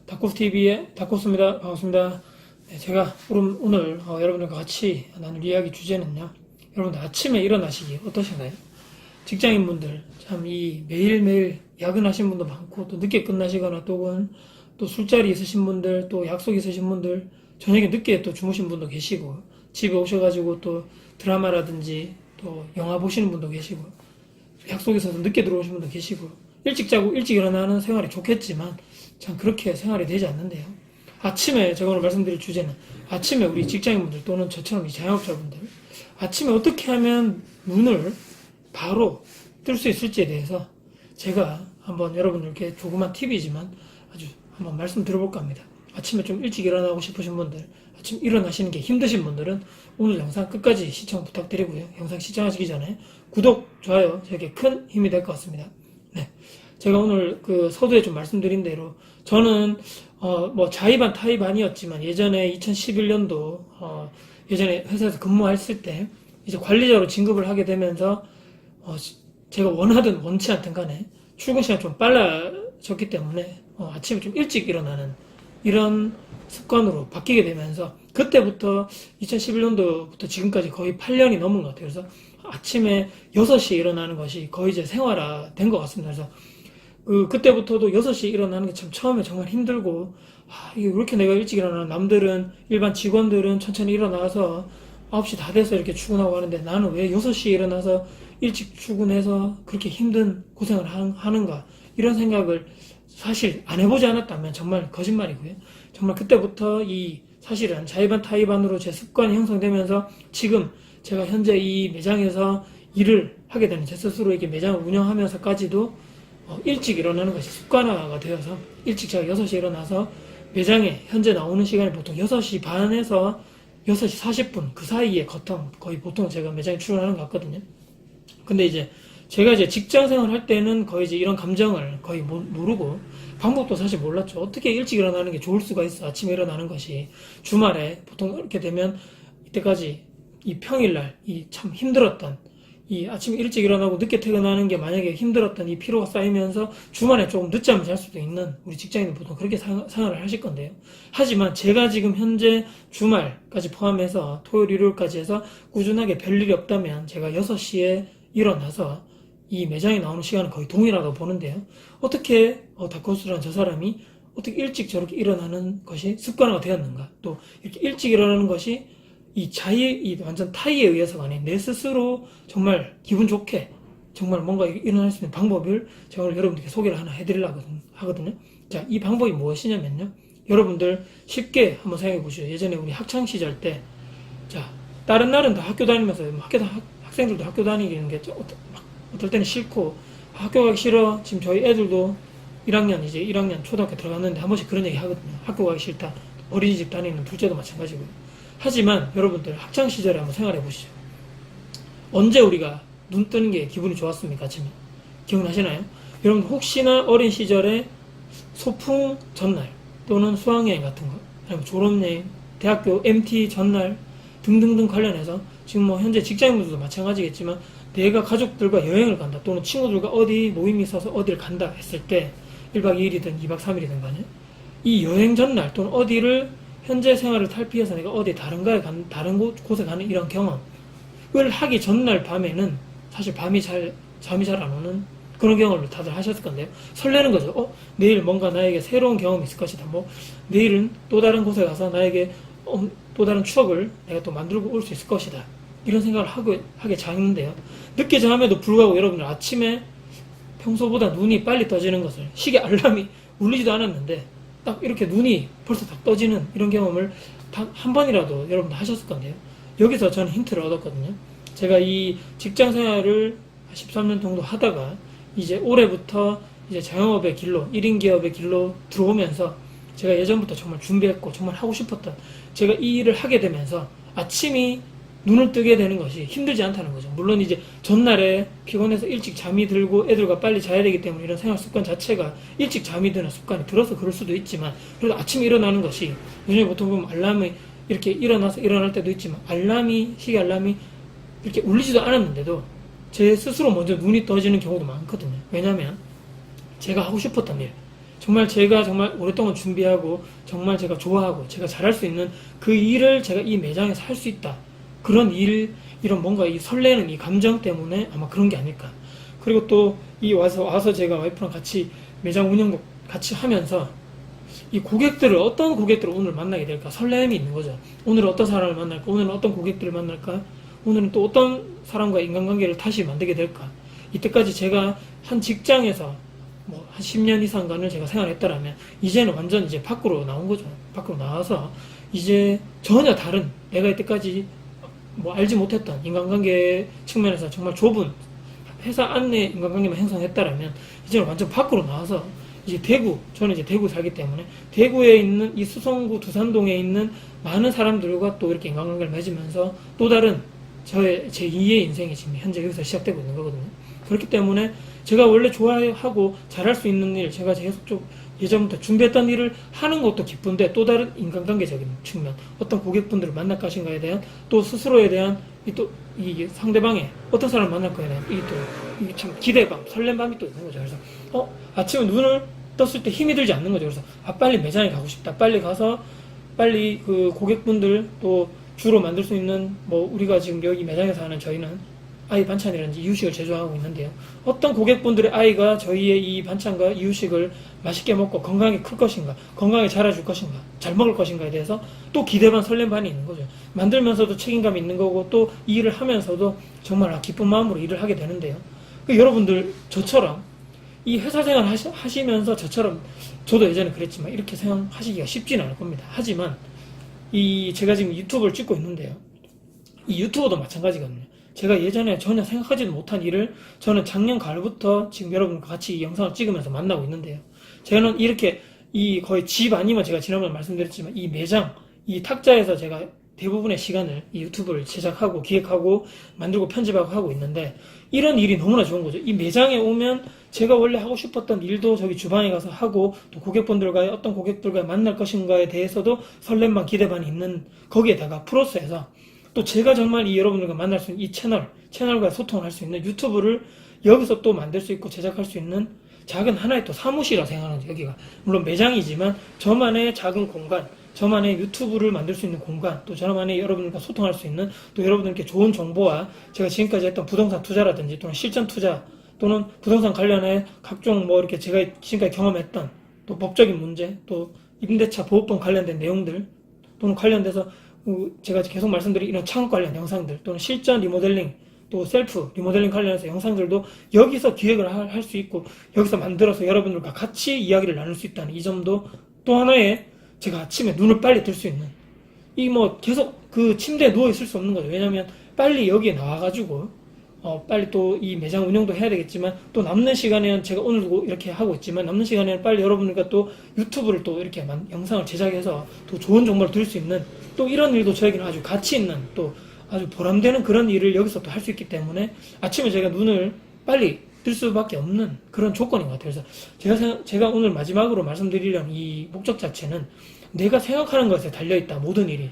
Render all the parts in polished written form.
닥코스TV의 닥코스입니다. 반갑습니다. 네, 제가 오늘 여러분들과 같이 나눌 이야기 주제는요. 여러분들 아침에 일어나시기 어떠신가요? 직장인분들 참 이 매일매일 야근하신 분도 많고 또 늦게 끝나시거나 또 술자리 있으신 분들 또 약속 있으신 분들 저녁에 늦게 또 주무신 분도 계시고 집에 오셔가지고 또 드라마라든지 또 영화 보시는 분도 계시고 약속 있어서 늦게 들어오신 분도 계시고 일찍 자고 일찍 일어나는 생활이 좋겠지만 참 그렇게 생활이 되지 않는데요. 아침에 제가 오늘 말씀드릴 주제는 아침에 우리 직장인분들 또는 저처럼 이 자영업자분들 아침에 어떻게 하면 눈을 바로 뜰 수 있을지에 대해서 제가 한번 여러분들께 조그만 팁이지만 아주 한번 말씀 드려볼까 합니다. 아침에 좀 일찍 일어나고 싶으신 분들, 아침 일어나시는 게 힘드신 분들은 오늘 영상 끝까지 시청 부탁드리고요. 영상 시청하시기 전에 구독, 좋아요 저에게 큰 힘이 될 것 같습니다. 네, 제가 오늘 그 서두에 좀 말씀드린 대로 저는 자의반 타의반이었지만 예전에 2011년도 예전에 회사에서 근무했을 때 이제 관리자로 진급을 하게 되면서 제가 원하든 원치 않든 간에 출근 시간이 좀 빨라졌기 때문에 아침에 좀 일찍 일어나는 이런 습관으로 바뀌게 되면서 그때부터 2011년도부터 지금까지 거의 8년이 넘은 것 같아요. 그래서 아침에 6시에 일어나는 것이 거의 이제 생활화된 것 같습니다. 그래서 그때부터도 6시에 일어나는 게 참 처음에 정말 힘들고 이게 왜 이렇게 내가 일찍 일어나나. 남들은 일반 직원들은 천천히 일어나서 9시 다 돼서 이렇게 출근하고 하는데 나는 왜 6시에 일어나서 일찍 출근해서 그렇게 힘든 고생을 하는가, 이런 생각을 사실 안 해보지 않았다면 정말 거짓말이고요. 정말 그때부터 이 사실은 자의반 타의반으로 제 습관이 형성되면서 지금 제가 현재 이 매장에서 일을 하게 되는, 제 스스로에게 매장을 운영하면서까지도 일찍 일어나는 것이 습관화가 되어서 일찍 제가 6시에 일어나서 매장에 현재 나오는 시간이 보통 6시 반에서 6시 40분 그 사이에 거의 보통 제가 매장에 출근하는 것 같거든요. 근데 이제 제가 이제 직장 생활 할 때는 거의 이제 이런 감정을 거의 모르고 방법도 사실 몰랐죠. 어떻게 일찍 일어나는 게 좋을 수가 있어. 아침에 일어나는 것이 주말에 보통 이렇게 되면 이때까지 이 평일날 이 참 힘들었던 이 아침에 일찍 일어나고 늦게 퇴근하는 게 만약에 힘들었던 이 피로가 쌓이면서 주말에 조금 늦잠을 잘 수도 있는 우리 직장인은 보통 그렇게 생활을 하실 건데요. 하지만 제가 지금 현재 주말까지 포함해서 토요일, 일요일까지 해서 꾸준하게 별일이 없다면 제가 6시에 일어나서 이 매장에 나오는 시간은 거의 동일하다고 보는데요. 어떻게 다코스라는 저 사람이 어떻게 일찍 저렇게 일어나는 것이 습관화가 되었는가, 또 이렇게 일찍 일어나는 것이 이 완전 타의에 의해서가 아닌 내 스스로 정말 기분 좋게 정말 뭔가 일어날 수 있는 방법을 제가 오늘 여러분들께 소개를 하나 해드리려고 하거든요. 자, 이 방법이 무엇이냐면요. 여러분들 쉽게 한번 생각해 보시죠. 예전에 우리 학창 시절 때, 자, 다른 날은 다 학교 다니면서 학생들도 학교 다니는 게 어떨 때는 싫고 학교 가기 싫어. 지금 저희 애들도 1학년 초등학교 들어갔는데 한 번씩 그런 얘기 하거든요. 학교 가기 싫다. 어린이집 다니는 둘째도 마찬가지고요. 하지만 여러분들 학창시절에 한번 생각해 보시죠. 언제 우리가 눈 뜨는 게 기분이 좋았습니까? 아침에 기억나시나요? 여러분 혹시나 어린 시절에 소풍 전날 또는 수학여행 같은 거, 아니면 졸업여행, 대학교 MT 전날 등등등 관련해서 지금 현재 직장인분들도 마찬가지겠지만 내가 가족들과 여행을 간다 또는 친구들과 어디 모임이 있어서 어디를 간다 했을 때 1박 2일이든 2박 3일이든 간에 이 여행 전날 또는 어디를 현재 생활을 탈피해서 내가 어디 다른 곳에 가는 이런 경험을 하기 전날 밤에는 사실 잠이 잘 안 오는 그런 경험을 다들 하셨을 건데요. 설레는 거죠. 내일 뭔가 나에게 새로운 경험이 있을 것이다. 내일은 또 다른 곳에 가서 나에게 또 다른 추억을 내가 또 만들고 올 수 있을 것이다. 이런 생각을 하게 자는데요. 늦게 잠에도 불구하고 여러분들 아침에 평소보다 눈이 빨리 떠지는 것을, 시계 알람이 울리지도 않았는데 딱 이렇게 눈이 벌써 딱 떠지는 이런 경험을 한 번이라도 여러분들 하셨을 건데요. 여기서 저는 힌트를 얻었거든요. 제가 이 직장 생활을 13년 정도 하다가 이제 올해부터 이제 자영업의 길로, 1인 기업의 길로 들어오면서 제가 예전부터 정말 준비했고 정말 하고 싶었던, 제가 이 일을 하게 되면서 아침이 눈을 뜨게 되는 것이 힘들지 않다는 거죠. 물론 이제 전날에 피곤해서 일찍 잠이 들고 애들과 빨리 자야 되기 때문에 이런 생활 습관 자체가 일찍 잠이 드는 습관이 들어서 그럴 수도 있지만, 그래도 아침에 일어나는 것이 요즘에 보통 보면 알람이 이렇게 일어날 때도 있지만 시계 알람이 이렇게 울리지도 않았는데도 제 스스로 먼저 눈이 떠지는 경우도 많거든요. 왜냐면 제가 하고 싶었던 일, 정말 제가 정말 오랫동안 준비하고 정말 제가 좋아하고 제가 잘할 수 있는 그 일을 제가 이 매장에서 할 수 있다. 그런 일, 이런 뭔가 이 설레는 이 감정 때문에 아마 그런 게 아닐까. 그리고 또 이 와서 제가 와이프랑 같이 매장 운영도 같이 하면서 이 고객들을, 어떤 고객들을 오늘 만나게 될까 설렘이 있는 거죠. 오늘은 어떤 사람을 만날까, 오늘은 어떤 고객들을 만날까, 오늘은 또 어떤 사람과 인간관계를 다시 만들게 될까. 이때까지 제가 한 직장에서 뭐 한 10년 이상간을 제가 생활했더라면 이제는 완전 이제 밖으로 나온 거죠. 밖으로 나와서 이제 전혀 다른, 내가 이때까지 뭐 알지 못했던 인간관계 측면에서 정말 좁은 회사 안내 인간관계만 형성했다라면 이제는 완전 밖으로 나와서 이제 저는 이제 대구 살기 때문에 대구에 있는 이 수성구 두산동에 있는 많은 사람들과 또 이렇게 인간관계를 맺으면서 또 다른 제 2의 인생이 지금 현재 여기서 시작되고 있는 거거든요. 그렇기 때문에 제가 원래 좋아하고 잘할 수 있는 일, 제가 계속 좀 예전부터 준비했던 일을 하는 것도 기쁜데 또 다른 인간관계적인 측면, 어떤 고객분들을 만날 것인가에 대한 또 스스로에 대한 이 상대방의 어떤 사람을 만날 거에 대한 이게 참 기대감, 설렘감이 또 있는 거죠. 그래서 아침에 눈을 떴을 때 힘이 들지 않는 거죠. 그래서 빨리 매장에 가고 싶다. 빨리 가서 빨리 그 고객분들 또 주로 만들 수 있는 뭐 우리가 지금 여기 매장에서 하는 저희는 아이 반찬이라든지 이유식을 제조하고 있는데요. 어떤 고객분들의 아이가 저희의 이 반찬과 이유식을 맛있게 먹고 건강하게 클 것인가, 건강하게 자라줄 것인가, 잘 먹을 것인가에 대해서 또 기대 반 설렘 반이 있는 거죠. 만들면서도 책임감이 있는 거고 또 이 일을 하면서도 정말 기쁜 마음으로 일을 하게 되는데요. 여러분들 저처럼 이 회사 생활 하시면서 저처럼, 저도 예전에 그랬지만 이렇게 생각하시기가 쉽지는 않을 겁니다. 하지만 제가 지금 유튜브를 찍고 있는데요. 이 유튜버도 마찬가지거든요. 제가 예전에 전혀 생각하지도 못한 일을 저는 작년 가을부터 지금 여러분과 같이 이 영상을 찍으면서 만나고 있는데요. 저는 이렇게 거의 집 아니면 제가 지난번에 말씀드렸지만 이 매장, 이 탁자에서 제가 대부분의 시간을 이 유튜브를 제작하고 기획하고 만들고 편집하고 하고 있는데 이런 일이 너무나 좋은 거죠. 이 매장에 오면 제가 원래 하고 싶었던 일도 저기 주방에 가서 하고 또 어떤 고객들과 만날 것인가에 대해서도 설렘반 기대반이 있는, 거기에다가 플러스해서 또 제가 정말 여러분들과 만날 수 있는 이 채널과 소통을 할 수 있는 유튜브를 여기서 또 만들 수 있고 제작할 수 있는 작은 하나의 또 사무실이라 생각하는 여기가. 물론 매장이지만 저만의 작은 공간, 저만의 유튜브를 만들 수 있는 공간, 또 저만의 여러분들과 소통할 수 있는, 또 여러분들께 좋은 정보와 제가 지금까지 했던 부동산 투자라든지 또는 실전 투자 또는 부동산 관련해 각종 이렇게 제가 지금까지 경험했던 또 법적인 문제, 또 임대차 보호법 관련된 내용들 또는 관련돼서 제가 계속 말씀드린 이런 창업 관련 영상들 또는 실전 리모델링 또 셀프 리모델링 관련해서 영상들도 여기서 기획을 할 수 있고 여기서 만들어서 여러분들과 같이 이야기를 나눌 수 있다는 이 점도 또 하나의 제가 아침에 눈을 빨리 뜰 수 있는, 계속 그 침대에 누워 있을 수 없는 거죠. 왜냐면 빨리 여기에 나와가지고 빨리 또 이 매장 운영도 해야 되겠지만 또 남는 시간에는 제가 오늘도 이렇게 하고 있지만 남는 시간에는 빨리 여러분들과 또 유튜브를 또 이렇게 영상을 제작해서 또 좋은 정보를 드릴 수 있는 또 이런 일도 저에게는 아주 가치 있는 또 아주 보람되는 그런 일을 여기서 또 할 수 있기 때문에 아침에 제가 눈을 빨리 뜰 수밖에 없는 그런 조건인 것 같아요. 그래서 제가 오늘 마지막으로 말씀드리려는 이 목적 자체는 내가 생각하는 것에 달려있다, 모든 일이.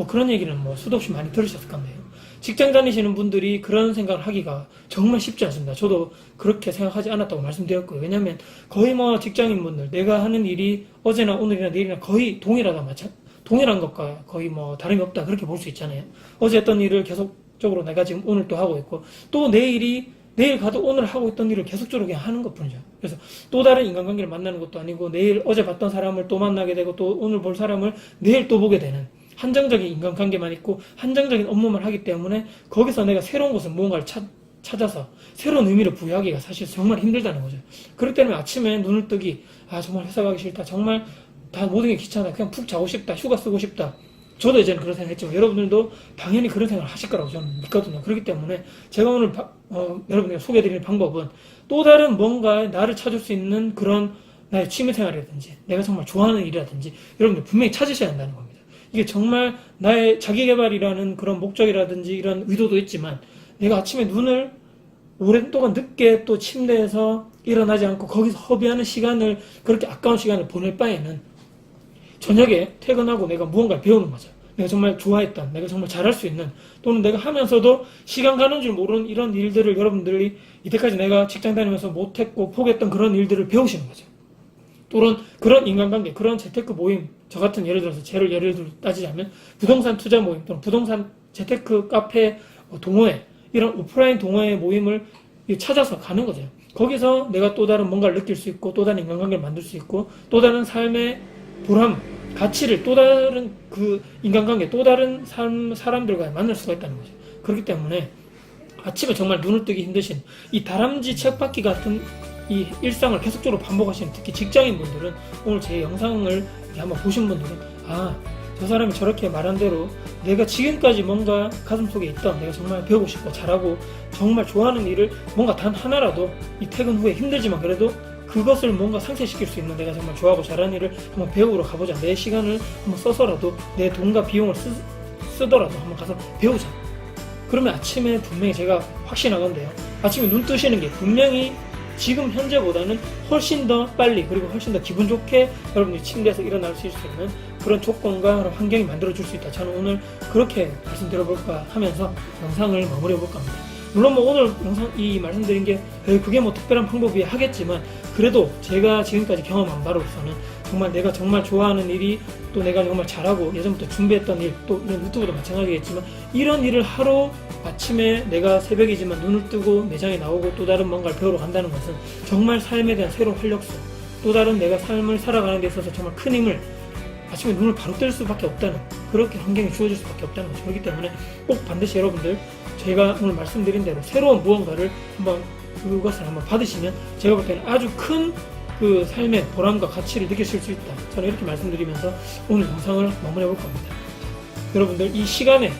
그런 얘기는 수도 없이 많이 들으셨을 건데요. 직장 다니시는 분들이 그런 생각을 하기가 정말 쉽지 않습니다. 저도 그렇게 생각하지 않았다고 말씀드렸고요. 왜냐면 거의 직장인분들, 내가 하는 일이 어제나 오늘이나 내일이나 거의 동일한 것과 거의 다름이 없다, 그렇게 볼 수 있잖아요. 어제 했던 일을 계속적으로 내가 지금 오늘 또 하고 있고 또 내일 가도 오늘 하고 있던 일을 계속적으로 그냥 하는 것 뿐이죠. 그래서 또 다른 인간관계를 만나는 것도 아니고 내일 어제 봤던 사람을 또 만나게 되고 또 오늘 볼 사람을 내일 또 보게 되는 한정적인 인간관계만 있고 한정적인 업무만 하기 때문에 거기서 내가 새로운 곳을 무언가를 찾아서 새로운 의미를 부여하기가 사실 정말 힘들다는 거죠. 그렇기 때문에 아침에 눈을 뜨기, 정말 회사 가기 싫다, 정말 다 모든 게 귀찮아, 그냥 푹 자고 싶다, 휴가 쓰고 싶다. 저도 예전에 그런 생각 했지만 여러분들도 당연히 그런 생각을 하실 거라고 저는 믿거든요. 그렇기 때문에 제가 오늘 여러분들께 소개해드리는 방법은 또 다른 뭔가 나를 찾을 수 있는 그런 나의 취미생활이라든지 내가 정말 좋아하는 일이라든지 여러분들 분명히 찾으셔야 한다는 겁니다. 이게 정말 나의 자기개발이라는 그런 목적이라든지 이런 의도도 있지만 내가 아침에 눈을 오랫동안 늦게 또 침대에서 일어나지 않고 거기서 허비하는 시간을, 그렇게 아까운 시간을 보낼 바에는 저녁에 퇴근하고 내가 무언가를 배우는 거죠. 내가 정말 좋아했던, 내가 정말 잘할 수 있는, 또는 내가 하면서도 시간 가는 줄 모르는 이런 일들을 여러분들이 이때까지 내가 직장 다니면서 못했고 포기했던 그런 일들을 배우시는 거죠. 그런 인간관계, 그런 재테크 모임, 저 같은 예를 들어서 예를 들어 따지자면 부동산 투자 모임 또는 부동산 재테크 카페 동호회, 이런 오프라인 동호회 모임을 찾아서 가는 거죠. 거기서 내가 또 다른 뭔가를 느낄 수 있고, 또 다른 인간관계를 만들 수 있고, 또 다른 삶의 보람, 가치를 또 다른 그 인간관계, 또 다른 사람들과 만날 수가 있다는 거죠. 그렇기 때문에 아침에 정말 눈을 뜨기 힘드신 이 다람쥐 쳇바퀴 같은 이 일상을 계속적으로 반복하시는, 특히 직장인분들은 오늘 제 영상을 한번 보신 분들은 저 사람이 저렇게 말한 대로 내가 지금까지 뭔가 가슴속에 있던, 내가 정말 배우고 싶고 잘하고 정말 좋아하는 일을 뭔가 단 하나라도 이 퇴근 후에 힘들지만 그래도 그것을 뭔가 상쇄시킬 수 있는, 내가 정말 좋아하고 잘하는 일을 한번 배우러 가보자, 내 시간을 한번 써서라도 내 돈과 비용을 쓰더라도 한번 가서 배우자. 그러면 아침에 분명히 제가 확신하건데요, 아침에 눈 뜨시는 게 분명히 지금 현재보다는 훨씬 더 빨리, 그리고 훨씬 더 기분 좋게 여러분들이 침대에서 일어날 수 있는 그런 조건과 그런 환경이 만들어줄 수 있다. 저는 오늘 그렇게 말씀드려볼까 하면서 영상을 마무리해볼까 합니다. 물론 오늘 영상 이 말씀드린 게 그게 특별한 방법이 하겠지만, 그래도 제가 지금까지 경험한 바로서는 정말 내가 정말 좋아하는 일이, 또 내가 정말 잘하고 예전부터 준비했던 일, 또 이런 유튜브도 마찬가지겠지만, 이런 일을 하러 아침에 내가 새벽이지만 눈을 뜨고 매장에 나오고 또 다른 뭔가를 배우러 간다는 것은 정말 삶에 대한 새로운 활력소, 또 다른 내가 삶을 살아가는 데 있어서 정말 큰 힘을, 아침에 눈을 바로 뜰 수밖에 없다는, 그렇게 환경이 주어질 수밖에 없다는 거죠. 그렇기 때문에 꼭 반드시 여러분들 제가 오늘 말씀드린 대로 새로운 무언가를 그것을 한번 받으시면 제가 볼 때는 아주 큰 그 삶의 보람과 가치를 느끼실 수 있다. 저는 이렇게 말씀드리면서 오늘 영상을 마무리해볼 겁니다. 여러분들 이 시간에,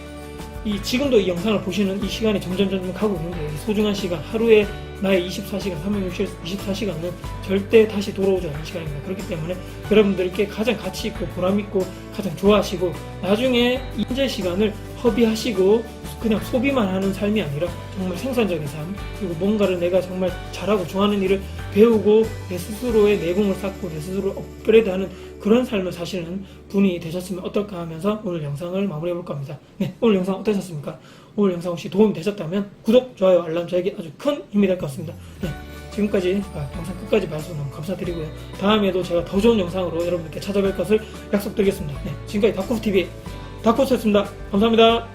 지금도 이 영상을 보시는 이 시간이 점점 가고 있는데, 이 소중한 시간, 하루에 나의 24시간, 364시간은 절대 다시 돌아오지 않는 시간입니다. 그렇기 때문에 여러분들께 가장 가치 있고 보람 있고 가장 좋아하시고, 나중에 현재 시간을 허비하시고 그냥 소비만 하는 삶이 아니라 정말 생산적인 삶, 그리고 뭔가를 내가 정말 잘하고 좋아하는 일을 배우고 내 스스로의 내공을 쌓고 내 스스로를 업그레이드하는 그런 삶을 사시는 분이 되셨으면 어떨까 하면서 오늘 영상을 마무리해볼 겁니다. 네, 오늘 영상 어떠셨습니까? 오늘 영상 혹시 도움이 되셨다면 구독, 좋아요, 알람 저에게 아주 큰 힘이 될 것 같습니다. 네, 지금까지 영상 끝까지 봐주셔서 너무 감사드리고요. 다음에도 제가 더 좋은 영상으로 여러분들께 찾아뵐 것을 약속드리겠습니다. 네, 지금까지 다코TV의 다코스였습니다. 감사합니다.